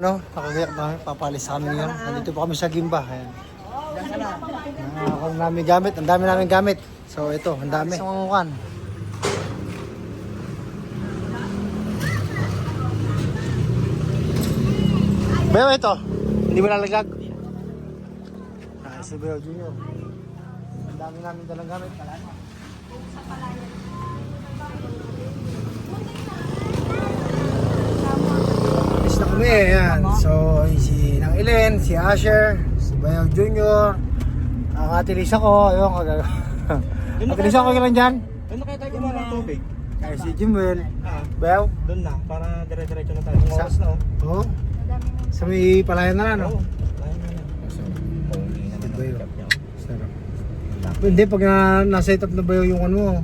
No, nakagayak na kami, papalis sa amin ngayon. Nandito po kami sa Gimba. Ayan. Ang dami gamit, ang dami namin gamit. So ito, ang dami. So kan. Bayo ito, hindi mo nalaglag. Si Bayo Junior. Ang dami namin dalang gamit. Na kami, ayan. So, si Nang Ilen, si Asher, si Bayaw Junior, ang Ate Lisa ko, ayun, Ate Lisa ko kailan dyan? Doon na kayo tayo gumawa ng tubig. Ay, si Jimwell, Bayaw. Doon na, para dire-diretso na tayo. Ang oras na, Oo. Sa may palayan na lang, no? Oo. Ayun na lang. So, pogi naman ang Bayaw. makeup niya. Sarap. Hindi, pag na-set up na Bayaw yung ano,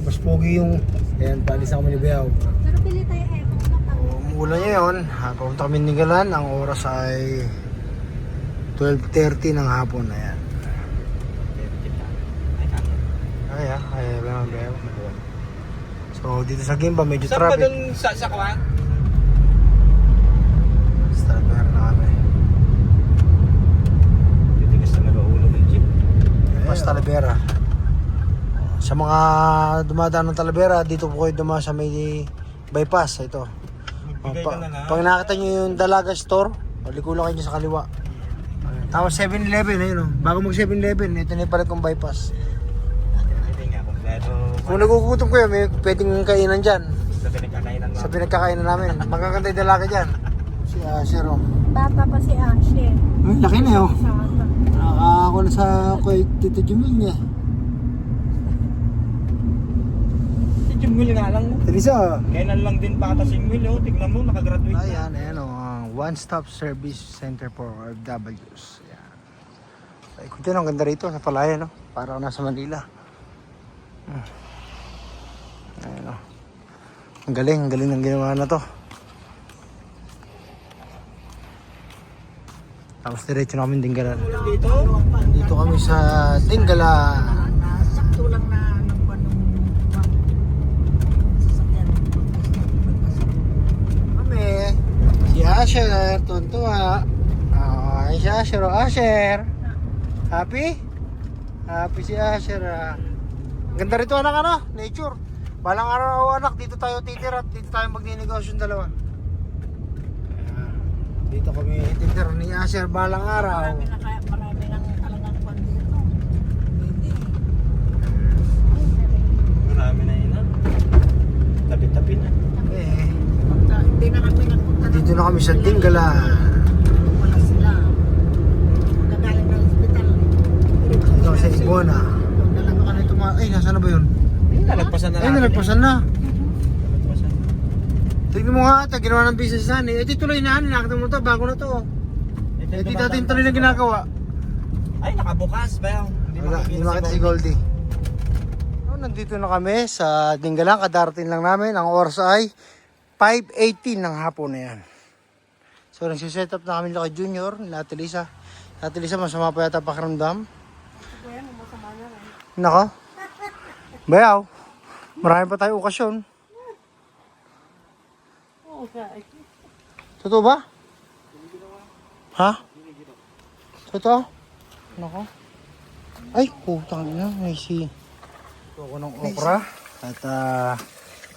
mas pogi yung, ayan, paalis na kami ni Bayaw. Pero pili tayo Umuulan ngayon, papunta kami Nigalan, ang oras ay 12:30 ng hapon, ayan. Ay, naman Bayaw. So, dito sa Gimba, medyo Saan ba traffic. doon sa kawan? Starter na kami. Titigas na mag-ulo ng jeep. Mas Talavera. Sa mga dumadaan ng Talavera, dito po kayo dumaan sa may bypass. Ito. Bigay ka na lang. Pag nakita nyo yung Dalaga Store, paliko lang kayo sa kaliwa. Tapos 7-Eleven, ayun o. Bago mag 7-Eleven, ito na yung palit kong bypass. Hindi nga, kompleto. Kung nagugutom kayo, may pwedeng kainan dyan. Sa pinagkakainan mo. Sa pinagkakainan namin. Magkakanta yung Dalaga dyan. Si Asher o. bata pa si Asher. Ay, laki na yun. Sa Nakaka ako na sa kay Tito Jumil niya. Si Jimwil nga lang. Teresa. Kailan lang din bata si Jimwil, oh. Tignan mo, nakagraduate na. Ayan, ayan o. One-stop service center for OFWs. Ayan. Ay, kung dyan, ang ganda rito sa Palayan, no? Para ako nasa Manila. Ayan o. Ang galing ng ginawa na to. Tapos diretso na kami Dinggalan. Dito? Dito kami sa Dinggalan. sakto lang na sasakyan. Kami, si Asher, tuntua. Ay, si Asher, Asher. Happy? Happy si Asher. Ang ganda rito anak, ano? Nature. Balang araw anak, dito tayo titira at dito tayo magninegosyo yung dalawa. Ayan. Dito kami titira ni Asher balang araw. Marami lang talagang kwan dito. Marami na yun, ah. Tabi-tabi na. Eh, Hindi na kami nagpunta dito na kami sa Dinggalan. wala sila. Kagaling ng hospital. Dito kami sa Ibona. Ano ka na ito mga... Ay, nasaan na ba yun? Nalagpasan na Ay, natin. nalagpasan na. Nalagpasan. Tignan mo nga ata, ginawa ng business na eh. Ito tuloy na, nakita mo to, bago na to. Eh, di natin tuloy na ginagawa. Ay, nakabukas ba? Wala, hindi makita si Goldie. So, nandito na kami sa Dinggalan, kadarating lang namin. Ang oras ay 5:18 ng hapon na yan. So, nagsiset up na kami kay Junior, nila Ate Lisa. Ate Lisa, masama pa yata pakiramdam. Nako. Bayaw, marami pa tayong okasyon. Totoo ba? Ha? Totoo? Nako. Ay, putang ina, may si ako ng okra. At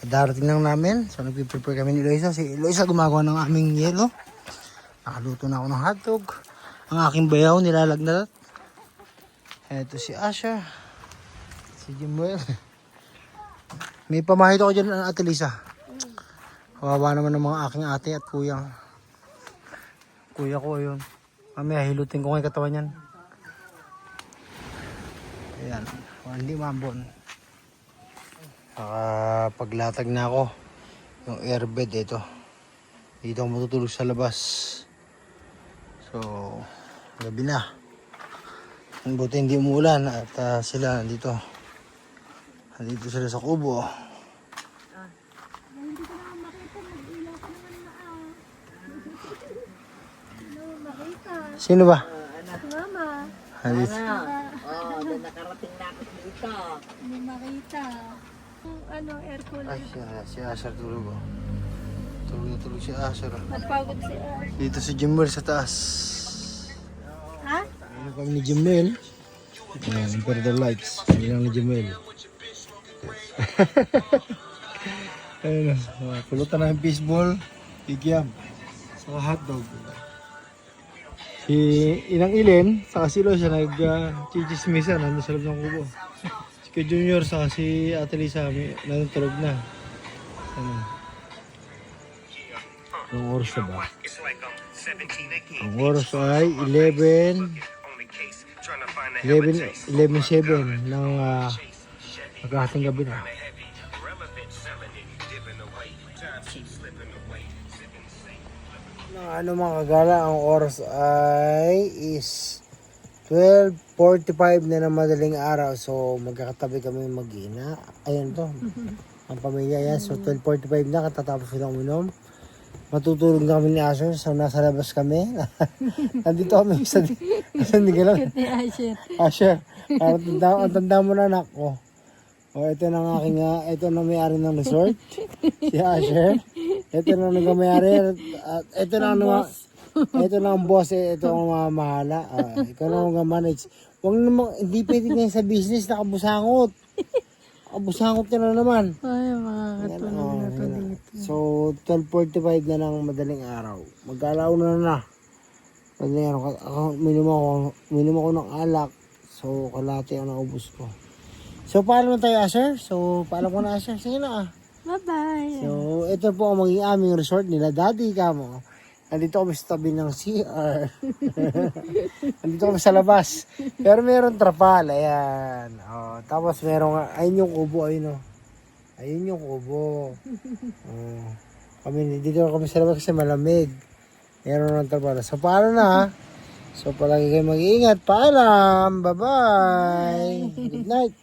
darating lang namin. So nagpiprepare kami ni Eloisa. Si Eloisa gumagawa ng aming yelo. Nakaluto na ako ng hotdog. Ang aking bayaw nilalagnat. Eto si Asha. Si Jimwell. May pamahit ako dyan ng Ate Lisa. Kawawa naman ng mga aking ate at kuyang. Kuya ko yun. Mamaya hilutin ko kay katawan yan. Ayan. Hindi mambon. Paglatag na ako. Yung airbed ito. Dito ako matutulog sa labas. So, gabi na. Buti hindi umuulan at sila nandito. Nandito sila sa kubo. Sino ba? Mama. Nandito. Doon nakarating na ako dito. Hindi makita. Ano, air cooler. Ay, si Asher tulog. Oh. Ito Tulog na tulog si Asher. Napagod si Ar. Dito si Jimwell sa taas. Ha? Ano kami ni Jimwell? Ayan, Imperial Lights. Hindi lang ni Jimwell. Ayun na. Pulutan na yung baseball. Igyam. Saka hotdog. Si Inang Ilin, saka si Loy siya nag-chichismisan. Nandun sa loob ng kubo. Si Kuya Junior, saka si Ate Lisa, nandun tulog na. Ano? Ang oras na ba? Ang oras ay 11:07 ng magkahating gabi na. Ano mga kagala, ang oras ay is 12:45 na ng madaling araw. So magkakatabi kami mag-ina. Ayan to. Ang pamilya yan. So 12:45 na katatapos ko ng uminom. Matutulog na kami ni Asher. So nasa labas kami. Nandito kami sa hindi ka lang. Ni Asher. Asher, ang tanda mo na anak ko. O ito na ang aking, ito na may-ari ng resort. Si Asher. Ito na nag-may-ari. At ito na ito na ang boss. Ito ang mamahala. Ikaw na ang manage. Huwag naman, hindi pwede na sa business. Nakabusangot. Nakabusangot ka na naman. Ay, makakatulog na to dito. So, 12:45 na ng madaling araw. Mag-alaw na. Madaling araw. Ako, minum ako ng alak. So, kalate ang naubos ko. So, paalam na tayo, Asher. So, paalam ko na, Asher. Sige na. Bye-bye. So, ito po ang maging aming resort nila. Daddy, kamo. Nandito kami sa tabi ng CR. Nandito kami sa labas. Pero meron trapal. Ayan. Oh, tapos meron, ayun yung kubo. Ayun, oh. Ayun yung kubo. Oh. Dito kami sa labas kasi malamig. Meron ng trapal. So, paano na, ha? So, palagi kayo mag-iingat. Paalam. Bye-bye. Good night.